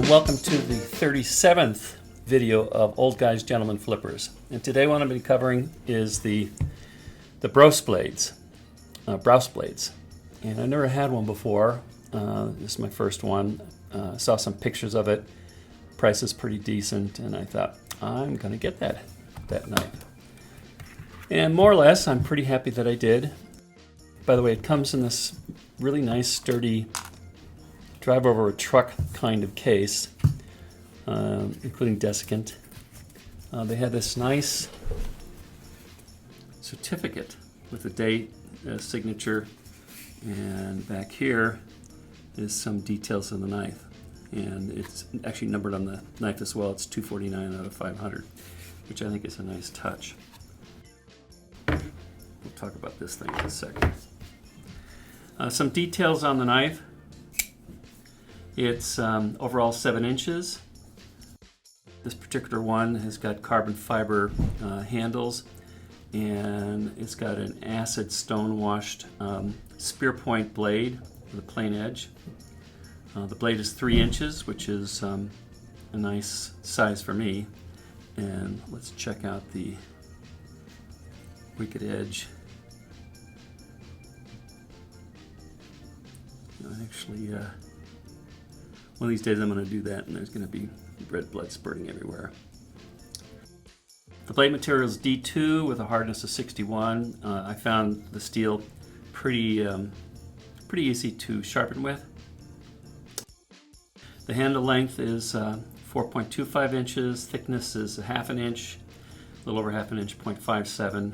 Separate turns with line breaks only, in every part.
welcome to the 37th video of Old Guys Gentlemen Flippers. And today what I'm going to be covering is the Brous blades, Brous blades. And I never had one before. This is my first one. Saw some pictures of it. Price is pretty decent, and I thought I'm going to get that knife. And more or less, I'm pretty happy that I did. By the way, it comes in this really nice, sturdy, drive over a truck kind of case, including desiccant. They had this nice certificate with the date, signature, and back here is some details of the knife. And it's actually numbered on the knife as well. It's 249 out of 500, which I think is a nice touch. We'll talk about this thing in a second. Some details on the knife. It's overall 7 inches. This particular one has got carbon fiber handles, and it's got an acid stone washed spear point blade with a plain edge. The blade is 3 inches, which is a nice size for me. And let's check out the wicked edge. Actually, one of these days I'm going to do that, and there's going to be red blood spurting everywhere. The blade material is D2 with a hardness of 61. I found the steel pretty easy to sharpen with. The handle length is 4.25 inches. Thickness is a half an inch, a little over half an inch, 0.57.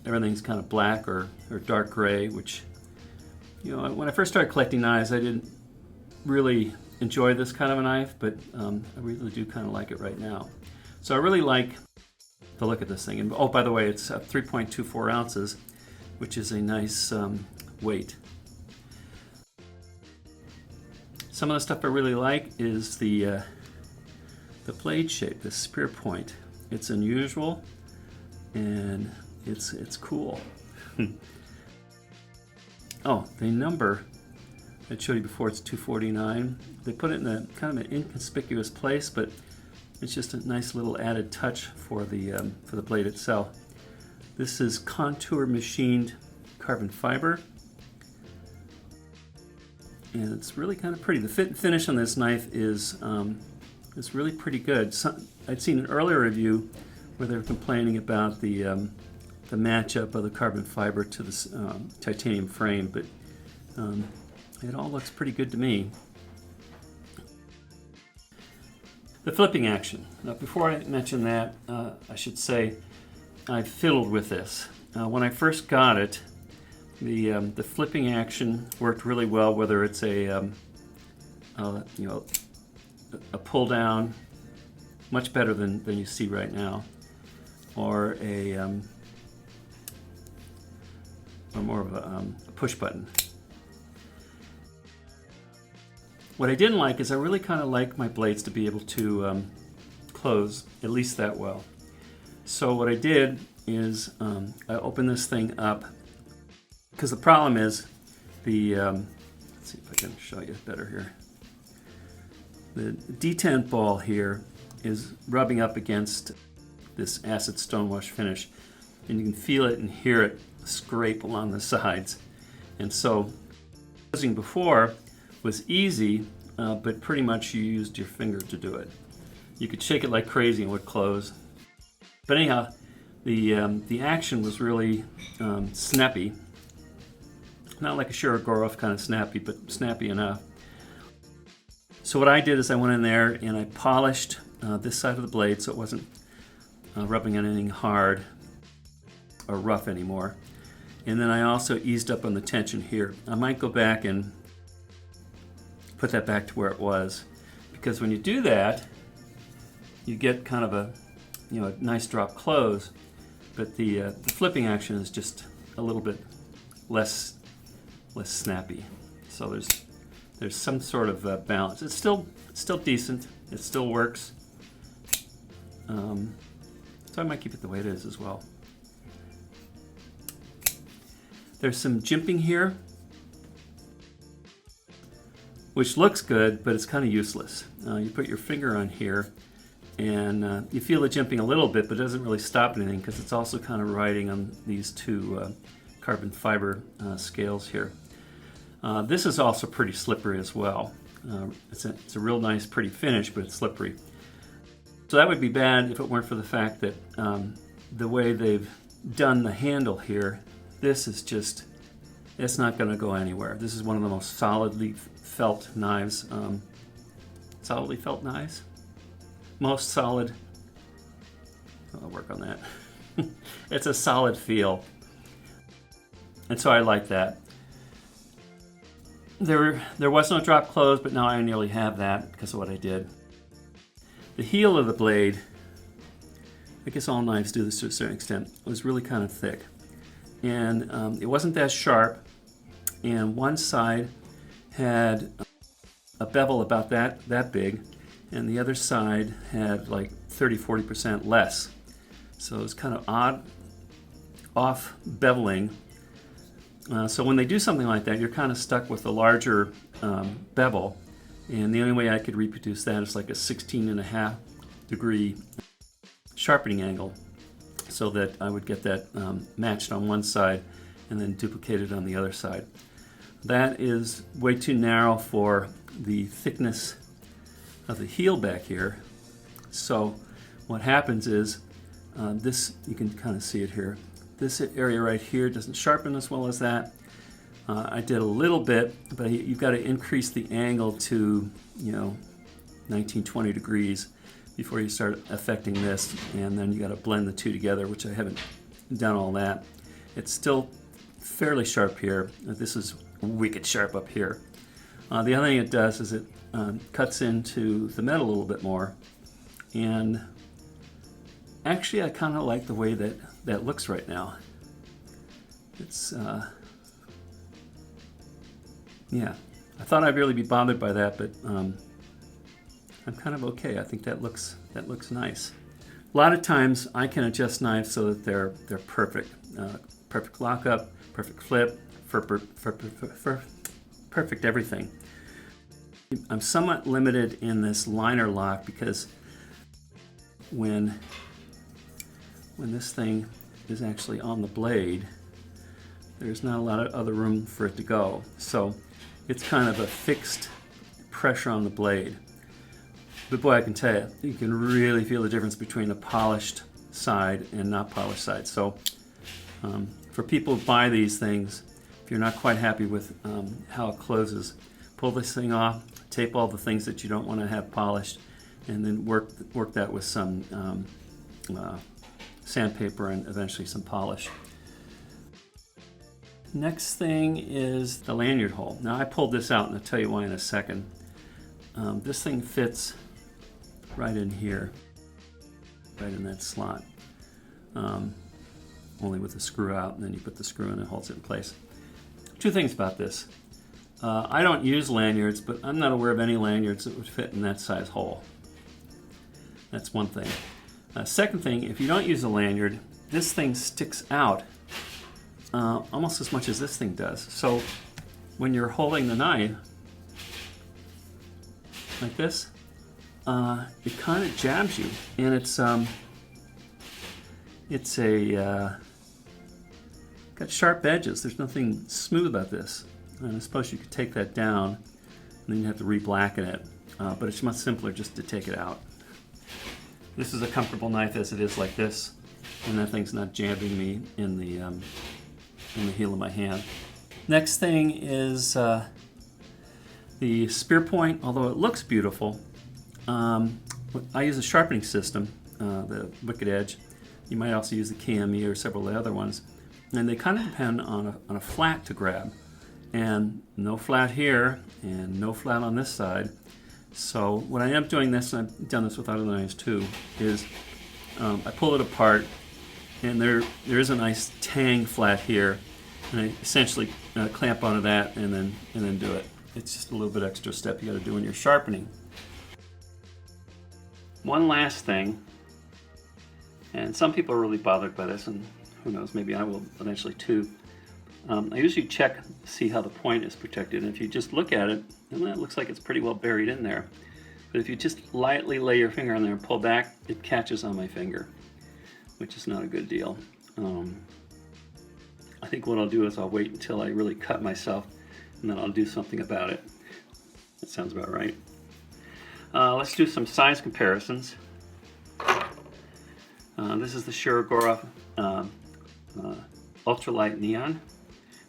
Everything's kind of black or dark gray, which, you know, when I first started collecting knives, I didn't really enjoy this kind of a knife, but I really do kind of like it right now. So I really like the look of this thing. And oh, by the way, it's 3.24 ounces, which is a nice weight. Some of the stuff I really like is the blade shape, the spear point. It's unusual and it's cool. Oh, the number I showed you before, it's 249. They put it in a kind of an inconspicuous place, but it's just a nice little added touch for the blade itself. This is contour machined carbon fiber, and it's really kind of pretty. The fit and finish on this knife is really pretty good. I'd seen an earlier review where they were complaining about the matchup of the carbon fiber to the titanium frame, but it all looks pretty good to me. The flipping action. Now, before I mention that, I should say I fiddled with this. When I first got it, the flipping action worked really well, whether it's a pull down, much better than you see right now, or or more of a push button. What I didn't like is I really kind of like my blades to be able to close at least that well. So what I did is I opened this thing up, because the problem is let's see if I can show you better here. The detent ball here is rubbing up against this acid stonewash finish, and you can feel it and hear it scrape along the sides. And so closing before was easy, but pretty much you used your finger to do it. You could shake it like crazy and it would close. But anyhow, the action was really snappy. Not like a Shirogorov kind of snappy, but snappy enough. So what I did is I went in there and I polished this side of the blade so it wasn't rubbing on anything hard or rough anymore. And then I also eased up on the tension here. I might go back and put that back to where it was, because when you do that, you get kind of a nice drop close, but the flipping action is just a little bit less snappy. So there's some sort of balance. It's still decent. It still works. So I might keep it the way it is as well. There's some jimping here, which looks good, but it's kind of useless. You put your finger on here, and you feel it jimping a little bit, but it doesn't really stop anything because it's also kind of riding on these two carbon fiber scales here. This is also pretty slippery as well. It's a real nice, pretty finish, but it's slippery. So that would be bad if it weren't for the fact that the way they've done the handle here, this is just, it's not going to go anywhere. This is one of the most solidly felt knives. Solidly felt knives? Most solid. I'll work on that. It's a solid feel. And so I like that. There was no drop close, but now I nearly have that because of what I did. The heel of the blade, I guess all knives do this to a certain extent, was really kind of thick. And it wasn't that sharp, and one side had a bevel about that big, and the other side had like 30-40% less. So it was kind of odd, off beveling. So when they do something like that, you're kind of stuck with a larger bevel. And the only way I could reproduce that is like a 16.5 degree sharpening angle so that I would get that matched on one side and then duplicated on the other side. That is way too narrow for the thickness of the heel back here. So what happens is this, you can kind of see it here. This area right here doesn't sharpen as well as that. I did a little bit, but you've got to increase the angle to, 19-20 degrees before you start affecting this, and then you got to blend the two together, which I haven't done all that. It's still fairly sharp here. This is wicked sharp up here. The other thing it does is it cuts into the metal a little bit more, and actually I kind of like the way that looks right now. It's yeah, I thought I'd really be bothered by that, but I'm kind of okay. I think that looks nice. A lot of times I can adjust knives so that they're perfect. Perfect lockup, perfect flip, perfect everything. I'm somewhat limited in this liner lock because when this thing is actually on the blade, there's not a lot of other room for it to go. So it's kind of a fixed pressure on the blade. But boy, I can tell you, you can really feel the difference between a polished side and not polished side. So for people who buy these things, if you're not quite happy with how it closes, pull this thing off, tape all the things that you don't want to have polished, and then work that with some sandpaper and eventually some polish. Next thing is the lanyard hole. Now I pulled this out and I'll tell you why in a second. This thing fits right in here, right in that slot. Only with the screw out, and then you put the screw in and it holds it in place. Two things about this. I don't use lanyards, but I'm not aware of any lanyards that would fit in that size hole. That's one thing. Second thing, if you don't use a lanyard, this thing sticks out almost as much as this thing does. So when you're holding the knife like this, it kind of jabs you, and it's got sharp edges. There's nothing smooth about this. And I suppose you could take that down, and then you have to re-blacken it. But it's much simpler just to take it out. This is a comfortable knife as it is like this, and that thing's not jabbing me in the heel of my hand. Next thing is the spear point. Although it looks beautiful, I use a sharpening system, the Wicked Edge. You might also use the KME or several of the other ones, and they kind of depend on a flat to grab. And no flat here, and no flat on this side. So what I am doing this, and I've done this with other knives too, is I pull it apart, and there is a nice tang flat here, and I essentially clamp onto that and then do it. It's just a little bit extra step you got to do when you're sharpening. One last thing, and some people are really bothered by this, and who knows, maybe I will eventually too. I usually check to see how the point is protected, and if you just look at it, well, it looks like it's pretty well buried in there. But if you just lightly lay your finger on there and pull back, it catches on my finger, which is not a good deal. I think what I'll do is I'll wait until I really cut myself, and then I'll do something about it. That sounds about right. Let's do some size comparisons. This is the Sharpening ultralight neon.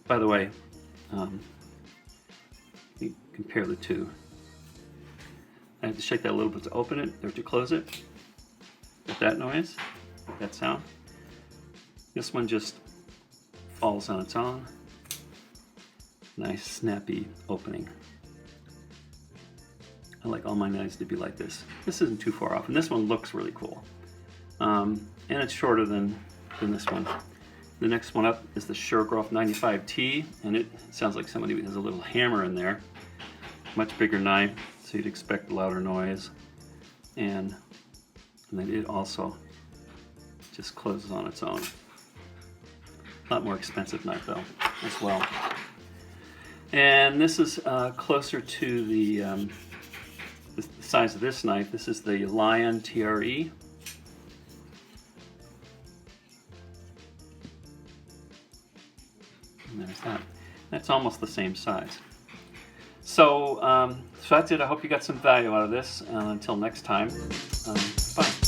By the way, you compare the two. I have to shake that a little bit to open it or to close it. With that noise, that sound. This one just falls on its own. Nice snappy opening. I like all my knives to be like this. This isn't too far off, and this one looks really cool. And it's shorter than this one. The next one up is the Sharpening 95T, and it sounds like somebody has a little hammer in there. Much bigger knife, so you'd expect louder noise. And then it also just closes on its own. A lot more expensive knife though, as well. And this is closer to the size of this knife. This is the Lanyard TRE. And there's that. That's almost the same size. So, so that's it. I hope you got some value out of this. Until next time, bye.